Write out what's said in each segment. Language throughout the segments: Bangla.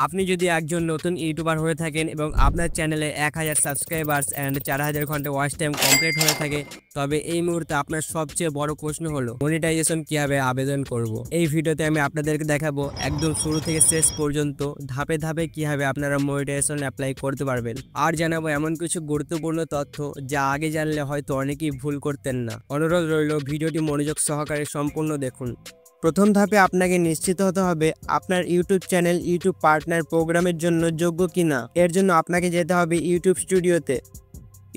আপনি যদি একজন নতুন ইউটিউবার হয়ে থাকেন এবং আপনার চ্যানেলে 1000 সাবস্ক্রাইবার্স এন্ড 4000 ঘন্টা ওয়াচ টাইম কমপ্লিট হয়ে থাকে, তবে এই মুহূর্তে আপনার সবচেয়ে বড় প্রশ্ন হলো মনিটাইজেশন কিভাবে আবেদন করব। এই ভিডিওতে আমি আপনাদেরকে দেখাবো একদম শুরু থেকে শেষ পর্যন্ত ধাপে ধাপে কিভাবে আপনারা মনিটাইজেশন অ্যাপ্লাই করতে পারবেন। আর জানাবো এমন কিছু গুরুত্বপূর্ণ তথ্য যা আগে জানলে হয়তো অনেকেই ভুল করতেন না। অনুরোধ রইল ভিডিওটি মনোযোগ সহকারে সম্পূর্ণ দেখুন। প্রথম ধাপে আপনাকে নিশ্চিত হতে হবে আপনার ইউটিউব চ্যানেল ইউটিউব পার্টনার প্রোগ্রামের জন্য যোগ্য কিনা। এর জন্য আপনাকে যেতে হবে ইউটিউব স্টুডিওতে।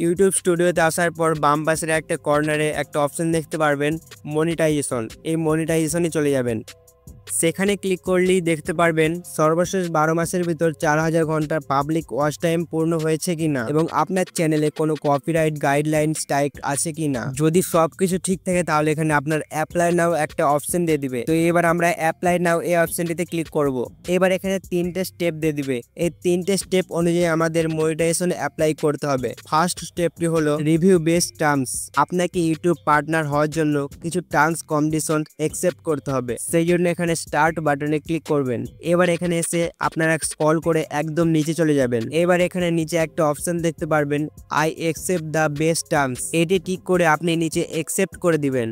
ইউটিউব স্টুডিওতে আসার পর বাম পাশের একটা কর্নারে একটা অপশন দেখতে পারবেন মনিটাইজেশন। এই মনিটাইজেশনে চলে যাবেন। সেখানে ক্লিক করলেই দেখতে পারবেন সর্বশেষ 12 মাসের ভিতর 4000 ঘন্টার পাবলিক ওয়াচ টাইম পূর্ণ হয়েছে কিনা এবং আপনার চ্যানেলে কোনো কপিরাইট গাইডলাইন স্ট্রাইক আছে কিনা। যদি সবকিছু ঠিক থাকে তাহলে এখানে আপনার অ্যাপ্লাই নাও একটা অপশন দিয়ে দিবে। তো এবার আমরা অ্যাপ্লাই নাও এই অপশনটিতে ক্লিক করব। এবার এখানে 3টে স্টেপ দিয়ে দিবে। এই 3টে স্টেপ অনুযায়ী আমাদের মনিটাইজেশন অ্যাপ্লাই করতে হবে। ফার্স্ট স্টেপটি হলো রিভিউ বেস টার্মস। আপনাকে ইউটিউব পার্টনার হওয়ার জন্য কিছু টার্মস কন্ডিশন অ্যাকসেপ্ট করতে হবে। সেই জন্য এখানে স্টার্ট বাটনে ক্লিক করবেন। এবার এখানে এসে আপনারা স্ক্রল করে একদম নিচে চলে যাবেন। এবার এখানে নিচে একটা অপশন দেখতে পারবেন I accept the best terms. এটি ঠিক করে আপনি নিচে অ্যাকসেপ্ট করে দিবেন।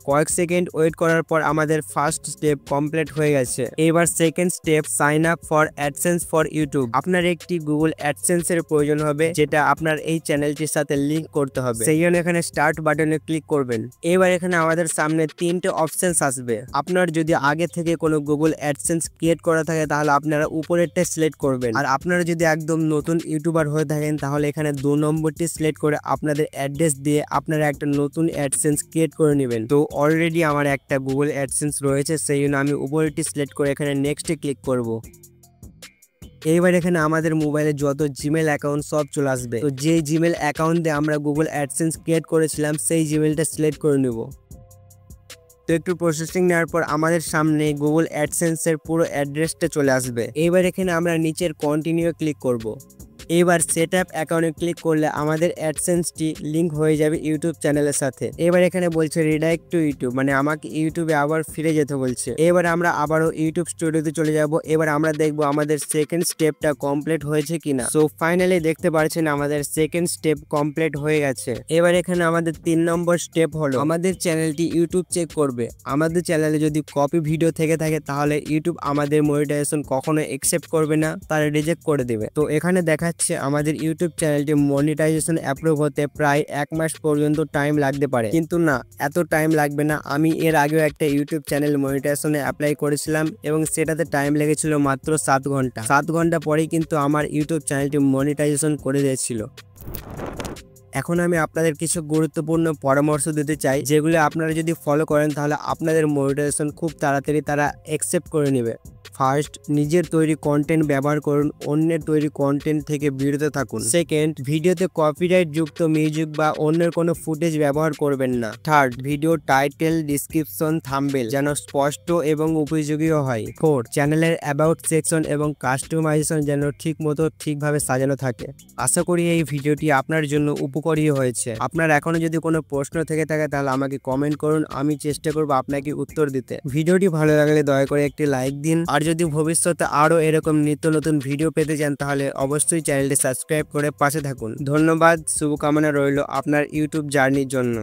কয়েক সেকেন্ড ওয়েট করার পর আমাদের ফার্স্ট স্টেপ কমপ্লিট হয়ে গেছে। এবার second step sign up for AdSense for YouTube. আপনার একটি গুগল অ্যাডসেন্স এর প্রয়োজন হবে যেটা আপনার এই চ্যানেলটির সাথে লিংক করতে হবে। সেই জন্য এখানে স্টার্ট বাটনে ক্লিক করবেন। এবার এখানে আমাদের সামনে 3টে অপশনস আসবে। আপনার যদি আগে থেকে কোনো গুগল অ্যাডসেন্স ক্রিয়েট করা থাকে তাহলে আপনারা উপরেরটা সিলেক্ট করবেন। আর আপনারা যদি একদম নতুন ইউটিউবার হয়ে থাকেন তাহলে এখানে 2 নম্বরটি সিলেক্ট করে আপনাদের অ্যাড্রেস দিয়ে আপনারা একটা নতুন অ্যাডসেন্স ক্রিয়েট করে নেবেন। তো অলরেডি আমার একটা গুগল অ্যাডসেন্স রয়েছে, সেই জন্য আমি উপরেরটি সিলেক্ট করে এখানে নেক্সটে ক্লিক করব। এইবার এখানে আমাদের মোবাইলে যত জিমেল অ্যাকাউন্ট সব চলে আসবে। তো যে জিমেল অ্যাকাউন্ট দিয়ে আমরা গুগল অ্যাডসেন্স ক্রিয়েট করেছিলাম সেই জিমেলটা সিলেক্ট করে নেব। তো একটু প্রসেসিং নেওয়ার পর আমাদের সামনে গুগল অ্যাডসেন্স এর পুরো অ্যাড্রেসটা চলে আসবে। এইবার এখানে আমরা নিচের কন্টিনিউ ক্লিক করব। এবার সেট আপ অ্যাকাউন্টে ক্লিক করলে আমাদের অ্যাডসেন্সটি লিংক হয়ে যাবে ইউটিউব চ্যানেলের সাথে। এবার এখানে বলছে রিডাইরেক্ট টু ইউটিউব, মানে আমাকে ইউটিউবে আবার ফিরে যেতে বলছে। এবার আমরা আবারও ইউটিউব স্টুডিওতে চলে যাব। এবার আমরা দেখব আমাদের সেকেন্ড স্টেপটা কমপ্লিট হয়েছে কিনা। সো ফাইনালি দেখতে পাচ্ছেন আমাদের সেকেন্ড স্টেপ কমপ্লিট হয়ে গেছে। এবার এখানে আমাদের 3 নম্বর স্টেপ হলো আমাদের চ্যানেলটি ইউটিউব চেক করবে। আমাদের চ্যানেলে যদি কপি ভিডিও থেকে থাকে তাহলে ইউটিউব আমাদের মনিটাইজেশন কখনো অ্যাকসেপ্ট করবে না, তারা রিজেক্ট করে দেবে। তো এখানে দেখা আমাদের ইউটিউব চ্যানেলটি মনিটাইজেশন অ্যাপ্রুভ হতে প্রায় 1 মাস পর্যন্ত টাইম লাগতে পারে, কিন্তু না, এত টাইম লাগবে না। আমি এর আগেও একটা ইউটিউব চ্যানেল মনিটাইজেশনে অ্যাপ্লাই করেছিলাম এবং সেটাতে টাইম লেগেছিল মাত্র 7 ঘন্টা। 7 ঘন্টা পরেই কিন্তু আমার ইউটিউব চ্যানেলটি মনিটাইজেশন করে দিয়েছিল। এখন আমি আপনাদের কিছু গুরুত্বপূর্ণ পরামর্শ দিতে চাই, যেগুলো আপনারা যদি ফলো করেন তাহলে আপনাদের মনিটাইজেশন খুব তাড়াতাড়ি তারা অ্যাকসেপ্ট করে নেবে। ফার্স্ট, নিজের তৈরি কন্টেন্ট ব্যবহার করুন, অন্যের তৈরি কন্টেন্ট থেকে বিরত থাকুন। সেকেন্ড, ভিডিওতে কপিরাইট যুক্ত মিউজিক বা অন্যের কোনো ফুটেজ ব্যবহার করবেন না। Third, video title, description, thumbnail যেন স্পষ্ট এবং উপযোগীও হয়। ফোর্থ, চ্যানেলের অ্যাবাউট সেকশন এবং কাস্টমাইজেশন যেন ঠিকভাবে সাজানো থাকে। আশা করি এই ভিডিওটি আপনার জন্য উপকারী হয়েছে। আপনার এখনো যদি কোনো প্রশ্ন থেকে থাকে তাহলে আমাকে কমেন্ট করুন, আমি চেষ্টা করব আপনাকে উত্তর দিতে। ভিডিওটি ভালো লাগলে দয়া করে একটি লাইক দিন। আর যদি ভবিষ্যতে আরো এরকম নিত্য নতুন ভিডিও পেতে চান তাহলে অবশ্যই চ্যানেলটি সাবস্ক্রাইব করে পাশে থাকুন। ধন্যবাদ, শুভকামনা রইল আপনার ইউটিউব জার্নির জন্য।